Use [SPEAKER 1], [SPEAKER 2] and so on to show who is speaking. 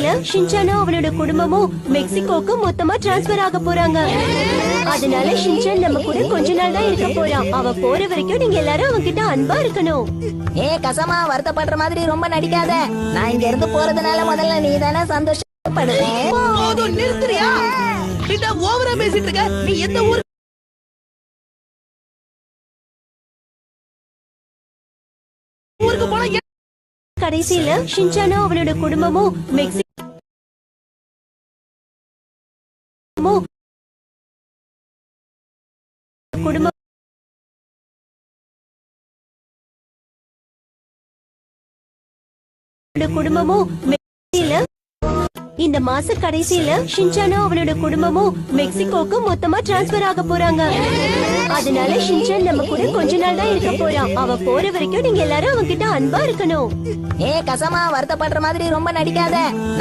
[SPEAKER 1] கடைசியில ஷின்சானும் அவனோட குடும்பமும் மெக்சிகோக்கு மொத்தமா டிரான்ஸ்பர் ஆக போறாங்க. அதனால ஷின்சான் நம்ம கூட கொஞ்ச நாள் தான் இருக்க போறான். அவ போற வரைக்கும் நீங்க எல்லாரும் அவன்கிட்ட அன்பா இருக்கணும்.
[SPEAKER 2] கசமா வருத்தப்படுற மாதிரி ரொம்ப நடிக்காத. நான் இங்க இருந்து போறதுனால முதல்ல நீ தானே சந்தோஷப்படுறேன்.
[SPEAKER 3] போதும், நிறுத்துறியா? என்ன ஓவரா பேசிட்டு இருக்க? நீ எந்த ஊருக்கு போனா?
[SPEAKER 1] கடைசியில ஷின்சானும் அவனோட குடும்பமும் மெக்சிகோ குடும்பம் குடும்பமும் இந்த மாச கடைசியில ஷின்சானும் அவனோட குடும்பமும் மெக்சிகோக்கு மொத்தமா டிரான்ஸ்பர் ஆக போறாங்க. அதனால ஷின்சான் நம்ம கூட கொஞ்ச நாள் தான் இருக்க போறான். அவ போற வரைக்கும் நீங்க எல்லாரும் அவன்கிட்ட அன்பா இருக்கணும்.
[SPEAKER 2] கசமா வருத்தப்படுற மாதிரி ரொம்ப நடிக்காத.